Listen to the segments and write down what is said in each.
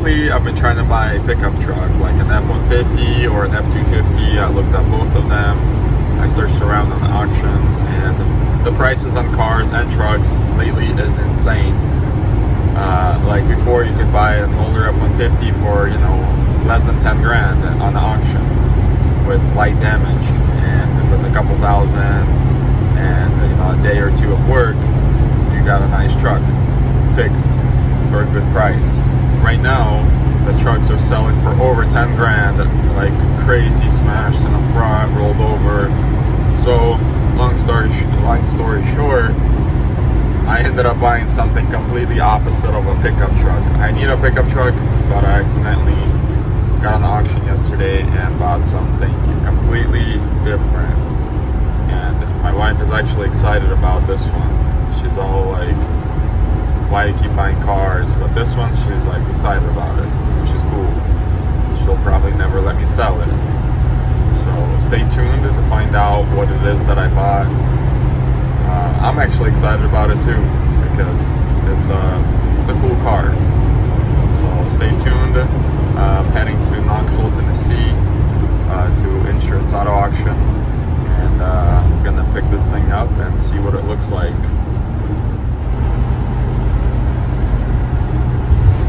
lately I've been trying to buy a pickup truck, like an F-150 or an F-250. I looked at both of them. I searched around on the auctions, and the prices on cars and trucks lately is insane. Like before, you could buy an older F-150 for, you know, less than 10 grand on the auction with light damage and with a couple thousand and, you know, a day or two of work, you got a nice truck fixed for a good price. Right now, the trucks are selling for over 10 grand, like crazy, smashed in the front, rolled over. So, long story short, I ended up buying something completely opposite of a pickup truck. I need a pickup truck, but I accidentally got on the auction yesterday and bought something completely different. And my wife is actually excited about this one. She's all like, why you keep buying cars? But this one, she's like excited about it, which is cool. She'll probably never let me sell it. So stay tuned to find out what it is that I bought. I'm actually excited about it too, because it's a cool car. So stay tuned. Heading to Knoxville, Tennessee, to Insurance Auto Auction, and I'm gonna pick this thing up and see what it looks like.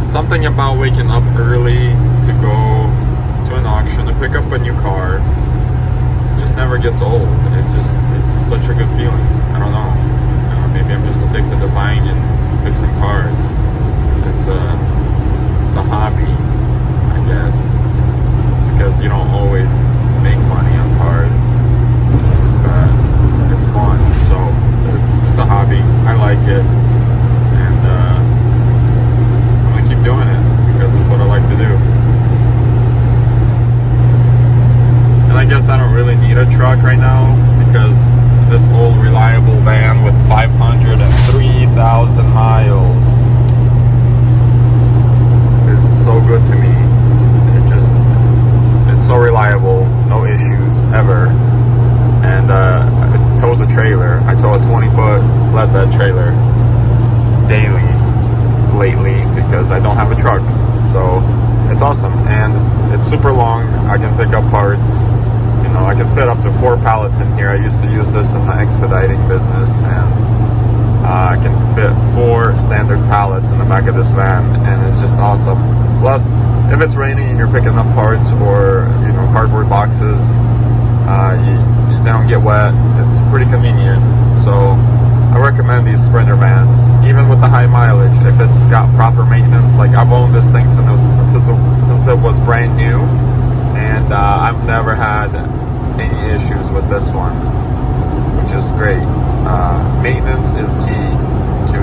Something about waking up early to go to an auction to pick up a new car just never gets old. It's such a good feeling. I don't know. Maybe I'm just addicted to buying and fixing cars. It's a hobby, I guess, because you don't always make money on cars, but it's fun. So it's a hobby. I like it, and I'm gonna keep doing it because it's what I like to do. And I guess I don't really need a truck right now, because this old reliable van with 503,000 miles is so good to me. It's so reliable, no issues ever. And it tows a trailer. I tow a 20-foot flatbed trailer daily lately because I don't have a truck. So it's awesome, and it's super long. I can pick up parts. You know, I can fit up to 4 pallets in here. I used to use this in the expediting business, and I can fit 4 standard pallets in the back of this van, and it's just awesome. Plus, if it's raining and you're picking up parts or, you know, cardboard boxes, they don't get wet. It's pretty convenient. So I recommend these Sprinter vans, even with the high mileage. If it's got proper maintenance, like I've owned this thing since it was brand new, and I've never had any issues with this one, which is great. Maintenance is key to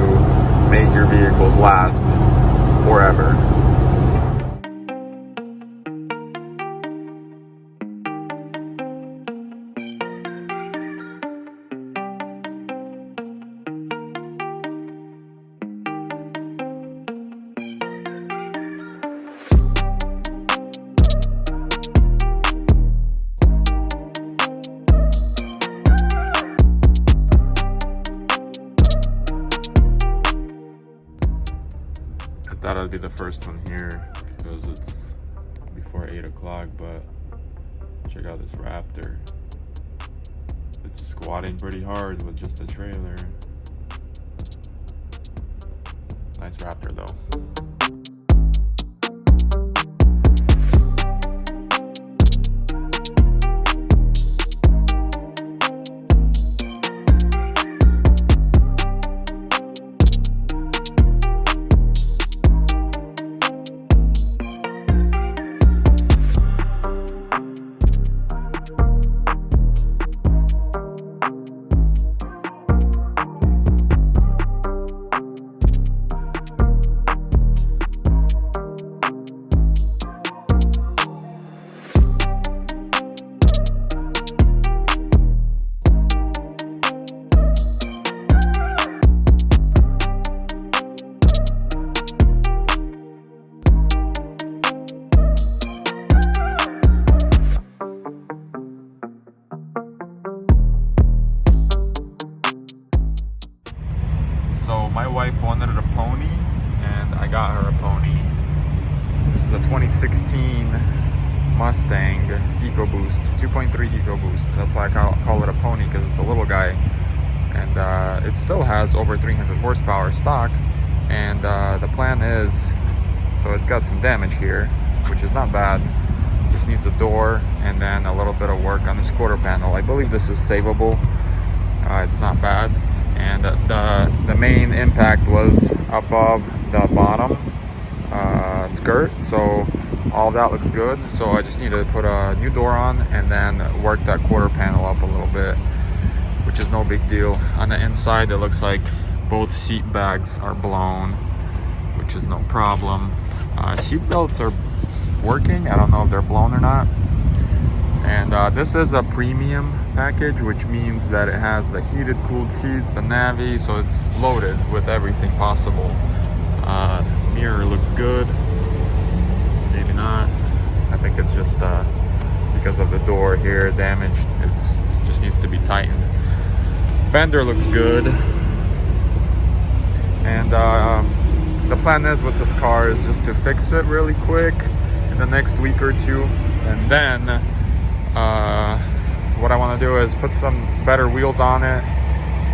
make your vehicles last forever. I thought I'd be the first one here because it's before 8 o'clock, but check out this Raptor. It's squatting pretty hard with just a trailer. Nice Raptor though. So my wife wanted a pony, and I got her a pony. is a 2016 Mustang EcoBoost, 2.3 EcoBoost. That's why I call it a pony, because it's a little guy. And it still has over 300 horsepower stock. And the plan is, so it's got some damage here, which is not bad. Just needs a door and then a little bit of work on this quarter panel. I believe this is savable. It's not bad. And the main impact was above the bottom skirt, so all that looks good. So I just need to put a new door on and then work that quarter panel up a little bit, which is no big deal. On the inside, it looks like both seat bags are blown, which is no problem. Seat belts are working. I don't know if they're blown or not. And this is a premium package, which means that it has the heated cooled seats, the Navi, so it's loaded with everything possible. Mirror looks good, maybe not. I think it's just because of the door here damaged. It just needs to be tightened. Fender looks good. And the plan is with this car is just to fix it really quick in the next week or two, and then what I want to do is put some better wheels on it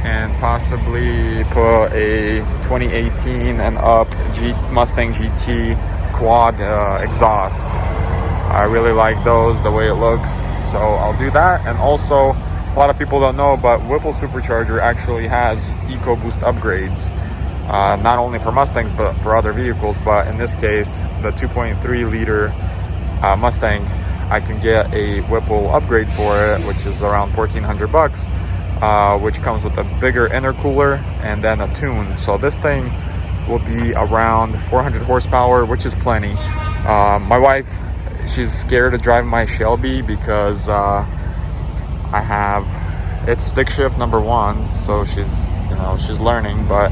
and possibly put a 2018 and up Mustang GT quad exhaust. I really like those, the way it looks, so I'll do that. And also, a lot of people don't know, but Whipple Supercharger actually has EcoBoost upgrades, not only for Mustangs but for other vehicles. But in this case, the 2.3 liter Mustang, I can get a Whipple upgrade for it, which is around $1,400, which comes with a bigger intercooler and then a tune. So this thing will be around 400 horsepower, which is plenty. My wife, she's scared to drive my Shelby because it's stick shift number 1, so she's learning, but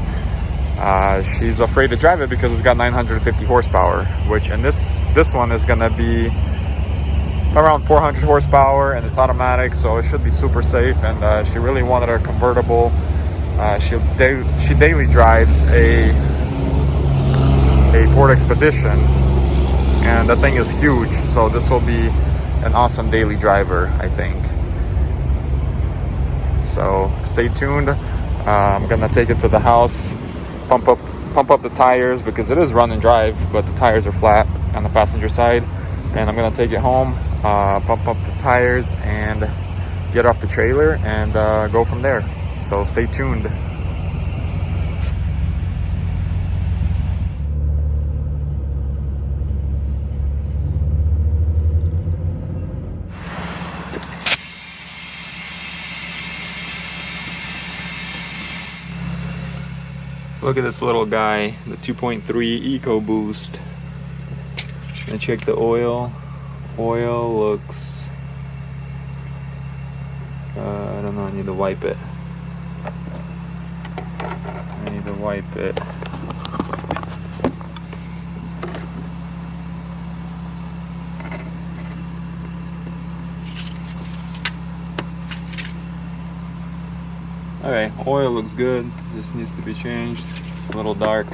she's afraid to drive it because it's got 950 horsepower, which in this one is gonna be around 400 horsepower, and it's automatic, so it should be super safe. And she really wanted a convertible. She daily drives a Ford Expedition, and that thing is huge, so this will be an awesome daily driver, I think. So stay tuned. I'm gonna take it to the house, pump up the tires, because it is run and drive, but the tires are flat on the passenger side. And I'm gonna take it home, pump up the tires and get off the trailer and go from there. So stay tuned. Look at this little guy, the 2.3 EcoBoost. And check the oil. Oil looks, I don't know, I need to wipe it. Okay, oil looks good, just needs to be changed. It's a little dark.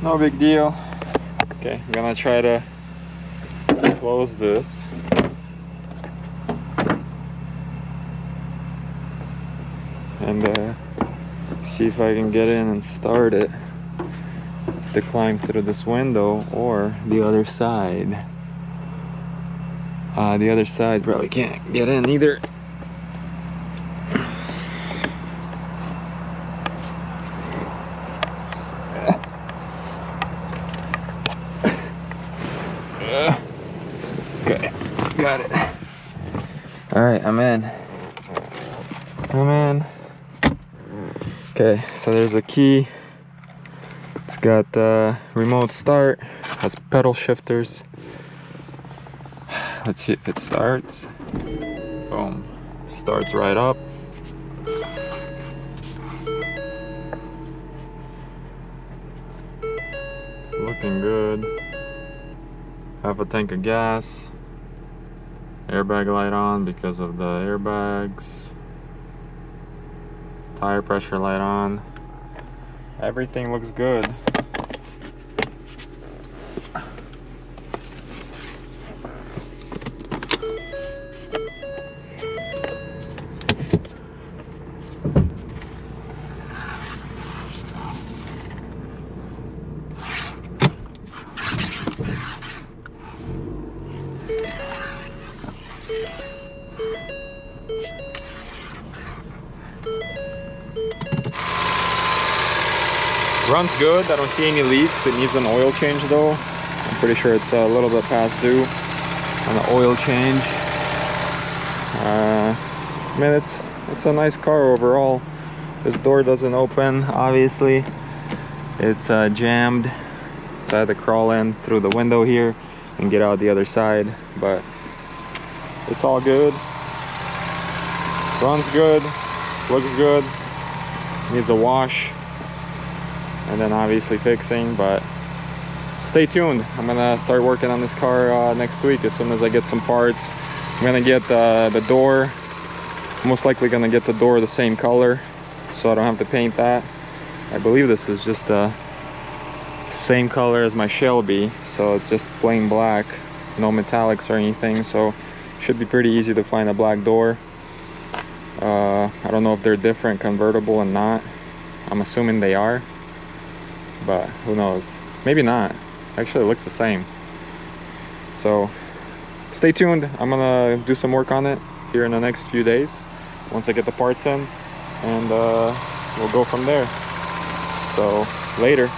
No big deal. Okay, I'm gonna try to close this. And see if I can get in and start it. To climb through this window or the other side. The other side probably can't get in either. Okay, got it. All right, I'm in. Okay, so there's a key. It's got remote start, has pedal shifters. Let's see if it starts. Boom, starts right up. It's looking good. Half a tank of gas. Airbag light on because of the airbags. Tire pressure light on. Everything looks good. Runs good. I don't see any leaks. It needs an oil change though. I'm pretty sure it's a little bit past due on the oil change. I mean, it's a nice car overall. This door doesn't open, obviously. It's jammed, so I had to crawl in through the window here and get out the other side, but it's all good. Runs good, looks good, needs a wash and then obviously fixing, but stay tuned. I'm gonna start working on this car next week as soon as I get some parts. I'm gonna get the door, most likely gonna get the door the same color so I don't have to paint that. I believe this is just the same color as my Shelby, so it's just plain black, no metallics or anything, so should be pretty easy to find a black door. I don't know if they're different, convertible and not. I'm assuming they are, but who knows, maybe not. Actually, it looks the same. So stay tuned. I'm gonna do some work on it here in the next few days once I get the parts in, and we'll go from there. So later.